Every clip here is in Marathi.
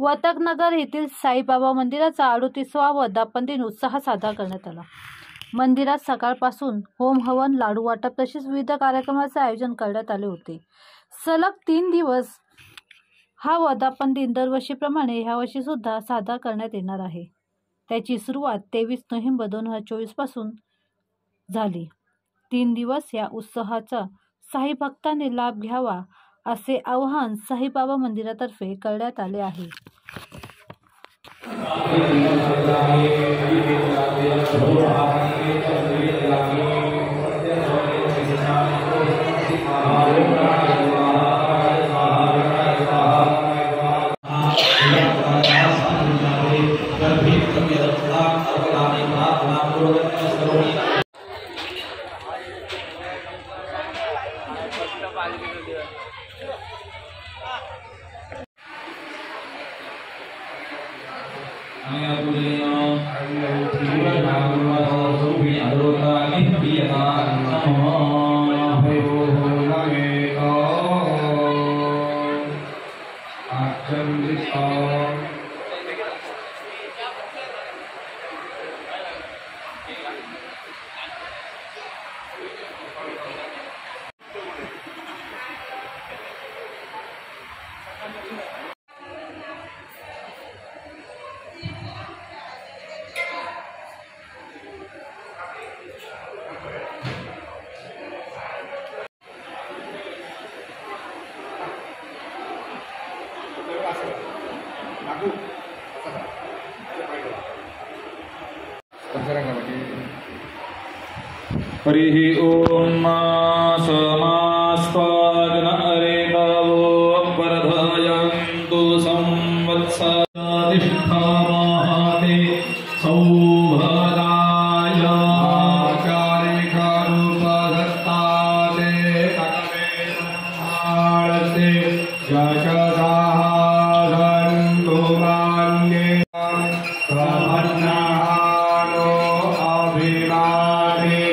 वतकनगर येथील साईबाबा मंदिराचा 38वा वर्धापन दिन उत्साहात साजरा करण्यात आला। मंदिरात सकाळपासून होम हवन, लाडू वाटप तसेच विविध कार्यक्रमाचे आयोजन करण्यात आले होते। सलग 3 दिवस हा वर्धापन दिन दरवर्षीप्रमाणे यावर्षी सुद्धा साजरा करण्यात येणार आहे। त्याची सुरुवात 23 नोव्हेंबर 2024 पासून झाली। 3 दिवस या उत्सवाचा साई भक्तांनी लाभ घ्यावा असे आवाहन साईबाबा मंदिरातर्फे करण्यात आले आहे। हरिः ओम समास्पादन अरे गावो वर्धयन्तु संवत्सराधिष्ठामाते सौभदाय आचार्यकारूपधत्ताते तकवेदमाळते यशसाधन्तु मान्ये प्रपन्नानो अभिमाने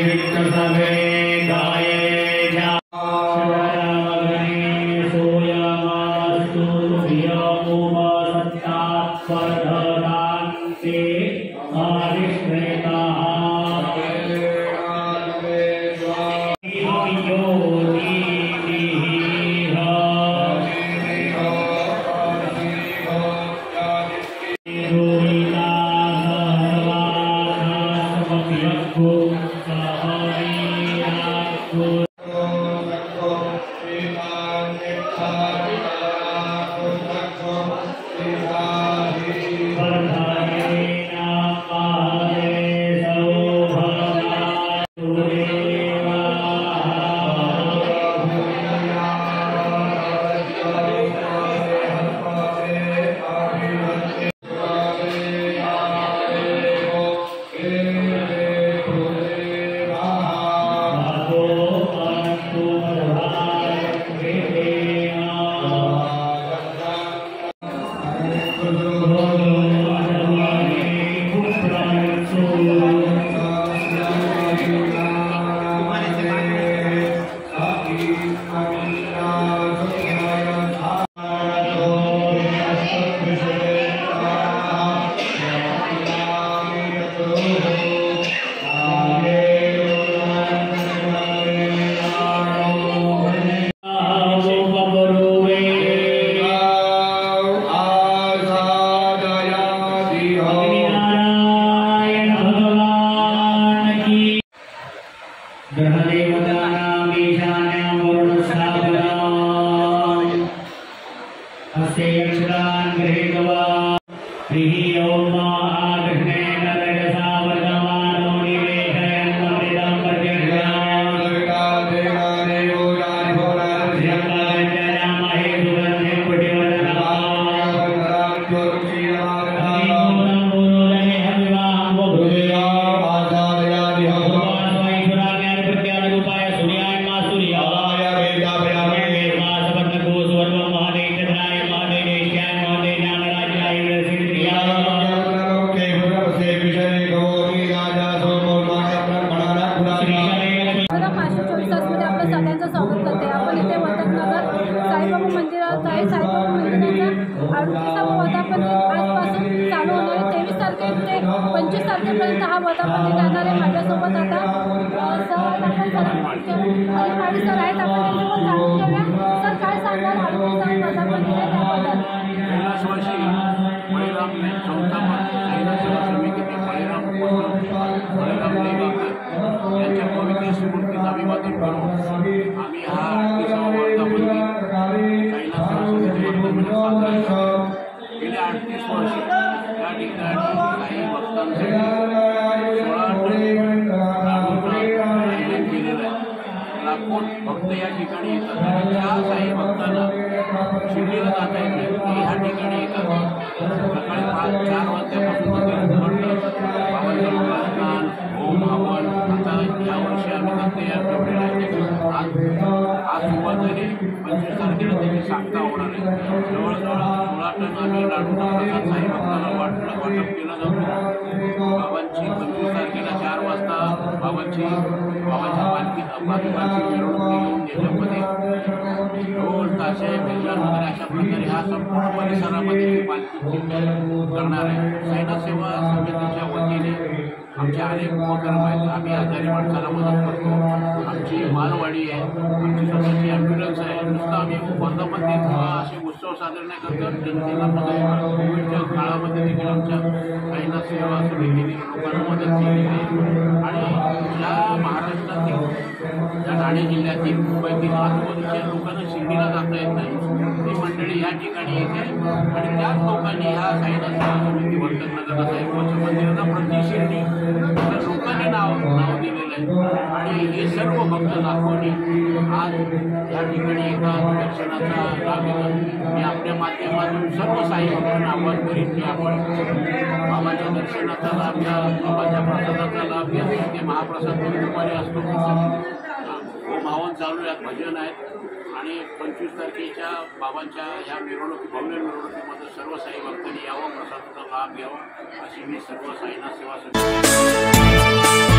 साईबाबा मंदिरात आहे। साईबाबा मंदिराचा 38वा वर्धापन 25 तारखेपर्यंत हा वर्धापन राहणार आहे. माझ्यासोबत आता हरिमाळी सर आहेत. आपण त्यांनी पण जाणून घेऊया. सर काय सांगणार वर्धापन त्याबद्दल? कैलासवासी बळीराम संस्थापक साईनाथ सेवा समितीचे बळीराम लेगावकर यांच्या पवित्र स्मृतीचं अभिवादन करून आम्ही हा 38वा वर्धापन दिन साईनाथ सेवा समिती वर्धापन साजरा करतो. गेल्या 38 वर्षे या ठिकाणी काही भक्तांसाठी 16 लाडूचं आयोजन केलेलं आहे. लाखो भक्त या ठिकाणी येतात आणि त्या काही भक्तांना शिर्डीला जाता येत नाही ते ह्या ठिकाणी येतात. सकाळी 4 वाजल्यापासून बाबांचं स्नान होम हवन आता यावर्षी आम्ही तर तयार ठेवलेलं आहे. आज सुरुवात झाली. 25 तारखेला त्याची सांगता होणार आहे. जवळजवळ 16 टन आम्ही लाडूचा प्रसाद साई भक्तांना वाटप केला जातो. बाबांची 25 तारखेला 4 वाजता बाबांच्या पालखीची मिरवणूक घेऊन त्याच्यामध्ये ढोल ताशे बेजवान वगैरे अशा प्रकारे हा संपूर्ण परिसरामध्ये पालखी करणार आहे. साईनाथ सेवा समितीच्या वतीने आमचे अनेक उपक्रम आहेत. आम्ही आजारी माणसाला मदत करतो. आमची मालवाडी आहे. आमची स्वतःची ॲम्ब्युलन्स आहे. नुसतं आम्ही वर्धापन दिन असे उत्सव साजरे नाही करतो. जनतेला मदत करतो. कोविडच्या काळामध्ये देखील आमच्या साईनाथ सेवा समितीने लोकांना मदत केली आहे. आणि या महाराष्ट्रातील या ठाणे जिल्ह्यातील मुंबईतील आजूबाजूच्या लोकांना शिर्डीला जाता येत नाही. ती मंडळी या ठिकाणी येते आणि त्याच लोकांनी ह्या साईनाथ सेवा समिती वर्तकनगरला साईबाबाच्या मंदिराला प्रति शिर्डी लोकांनी नाव दिलेलं आहे. आणि हे सर्व भक्त लाखोनी आज या ठिकाणी एका दर्शनाचा लाभ घेतात. मी आपल्या माध्यमातून सर्व साई भक्तांना आवाहन करीन की आपण बाबाच्या दर्शनाचा लाभ घ्या, बाबाच्या प्रसादाचा लाभ घ्या. ते महाप्रसाद दुपारी असतो. होम हवन चालू आहेत, भजन आहेत आणि 25 तारखेच्या बाबांच्या ह्या भव्य मिरवणुकीमध्ये सर्व साई भक्तांनी यावं, प्रसादाचा लाभ घ्यावा अशी मी सर्व साईनाथ सेवा समिती